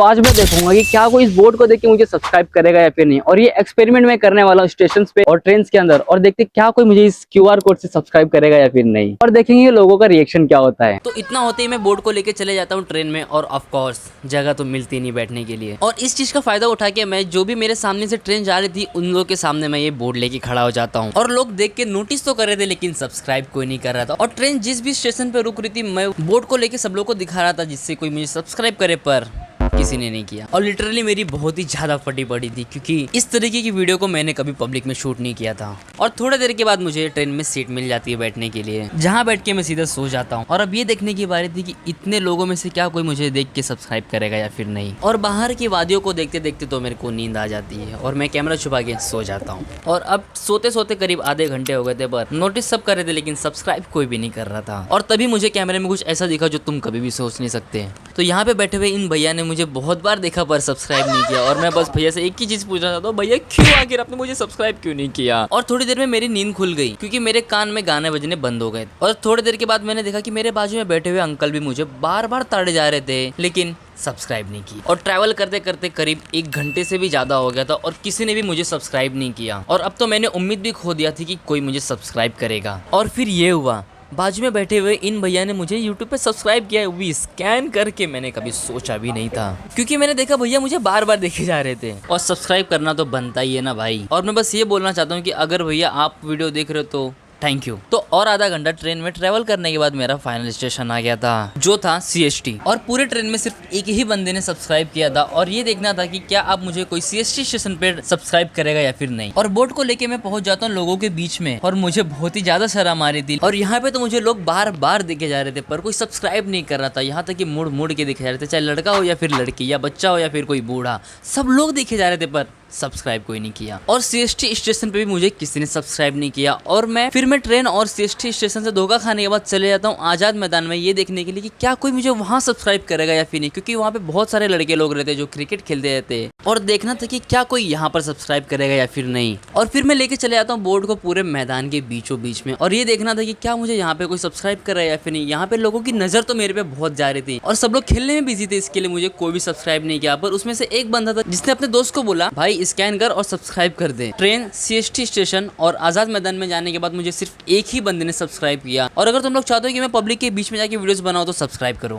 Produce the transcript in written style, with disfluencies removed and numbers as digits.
तो आज मैं देखूंगा कि क्या कोई इस बोर्ड को देख के मुझे सब्सक्राइब करेगा या फिर नहीं। और ये एक्सपेरिमेंट मैं करने वाला हूँ स्टेशन पे और ट्रेन के अंदर, और देखते क्या कोई मुझे इस क्यूआर कोड से सब्सक्राइब करेगा या फिर नहीं, और देखेंगे लोगों का रिएक्शन क्या होता है। तो इतना होते ही मैं बोर्ड को लेके चले जाता हूँ ट्रेन में, और ऑफ कोर्स जगह तो मिलती नहीं बैठने के लिए। और इस चीज का फायदा उठा के मैं जो भी मेरे सामने से ट्रेन जा रही थी उन लोगों के सामने मैं ये बोर्ड लेके खड़ा हो जाता हूँ। और लोग देख के नोटिस तो कर रहे थे लेकिन सब्सक्राइब कोई नहीं कर रहा था। और ट्रेन जिस भी स्टेशन पे रुक रही थी मैं बोर्ड को लेके सब लोग को दिखा रहा था जिससे कोई मुझे सब्सक्राइब करे, पर किसी ने नहीं किया। और लिटरली मेरी बहुत ही ज्यादा फटी पड़ी थी क्योंकि इस तरीके की वीडियो को मैंने कभी पब्लिक में शूट नहीं किया था। और थोड़ी देर के बाद मुझे ट्रेन में सीट मिल जाती है बैठने के लिए, जहाँ बैठ के मैं सीधा सो जाता हूँ। और अब ये देखने की बारी थी कि इतने लोगों में से क्या कोई मुझे देख के सब्सक्राइब करेगा या फिर नहीं। और बाहर की वादियों को देखते देखते तो मेरे को नींद आ जाती है और मैं कैमरा छुपा के सो जाता हूँ। और अब सोते सोते करीब आधे घंटे हो गए थे, पर नोटिस सब कर रहे थे लेकिन सब्सक्राइब कोई भी नहीं कर रहा था। और तभी मुझे कैमरे में कुछ ऐसा दिखा जो तुम कभी भी सोच नहीं सकते। तो यहाँ पे बैठे हुए इन भैया ने मुझे बहुत बार देखा पर सब्सक्राइब नहीं किया। और मैं बस भैया से एक ही चीज पूछना चाहता हूँ, भैया क्यों आखिर आपने मुझे सब्सक्राइब क्यों नहीं किया। और थोड़ी देर में मेरी नींद खुल गई क्योंकि मेरे कान में गाने बजने बंद हो गए। और थोड़ी देर के बाद मैंने देखा कि मेरे बाजू में बैठे हुए अंकल भी मुझे बार बार ताड़े जा रहे थे लेकिन सब्सक्राइब नहीं की। और ट्रैवल करते करते करीब 1 घंटे से भी ज्यादा हो गया था और किसी ने भी मुझे सब्सक्राइब नहीं किया। और अब तो मैंने उम्मीद भी खो दिया थी कि कोई मुझे सब्सक्राइब करेगा। और फिर ये हुआ, बाजू में बैठे हुए इन भैया ने मुझे YouTube पे सब्सक्राइब किया है, वो भी स्कैन करके। मैंने कभी सोचा भी नहीं था क्योंकि मैंने देखा भैया मुझे बार बार देखे जा रहे थे। और सब्सक्राइब करना तो बनता ही है ना भाई। और मैं बस ये बोलना चाहता हूँ कि अगर भैया आप वीडियो देख रहे हो तो थैंक यू। तो और आधा घंटा ट्रेन में ट्रेवल करने के बाद मेरा फाइनल स्टेशन आ गया था जो था CST। और पूरे ट्रेन में सिर्फ एक ही बंदे ने सब्सक्राइब किया था और ये देखना था कि क्या आप मुझे कोई CST स्टेशन पे सब्सक्राइब करेगा या फिर नहीं। और बोर्ड को लेके मैं पहुंच जाता हूँ लोगों के बीच में और मुझे बहुत ही ज्यादा शर्म आ रही थी। और यहाँ पे तो मुझे लोग बार बार देखे जा रहे थे पर कोई सब्सक्राइब नहीं कर रहा था। यहाँ तक कि मुड़ मुड़ के देखे जा रहे थे, चाहे लड़का हो या फिर लड़की, या बच्चा हो या फिर कोई बूढ़ा, सब लोग देखे जा रहे थे पर सब्सक्राइब कोई नहीं किया। और CST स्टेशन पे भी मुझे किसी ने सब्सक्राइब नहीं किया। और मैं ट्रेन और CST स्टेशन से धोखा खाने के बाद चले जाता हूँ आजाद मैदान में ये देखने के लिए कि क्या कोई मुझे वहाँ सब्सक्राइब करेगा या फिर नहीं, क्योंकि वहाँ पे बहुत सारे लड़के लोग रहते जो क्रिकेट खेलते रहते। और देखना था कि क्या कोई यहाँ पर सब्सक्राइब करेगा या फिर नहीं। और फिर मैं लेके चले जाता हूँ बोर्ड को पूरे मैदान के बीचों बीच में, और ये देखना था कि क्या मुझे यहाँ पे कोई सब्सक्राइब कर रहा है या फिर नहीं। यहाँ पे लोगों की नजर तो मेरे पे बहुत जा रही थी और सब लोग खेलने में बिजी थे, इसके लिए मुझे कोई भी सब्सक्राइब नहीं किया। पर उसमें से एक बंदा था जिसने अपने दोस्त को बोला, भाई स्कैन कर और सब्सक्राइब कर दे। ट्रेन, CST स्टेशन और आजाद मैदान में जाने के बाद मुझे सिर्फ एक ही बंदे ने सब्सक्राइब किया। और अगर तुम लोग चाहते हो कि मैं पब्लिक के बीच में जाके वीडियोस बनाऊं तो सब्सक्राइब करो।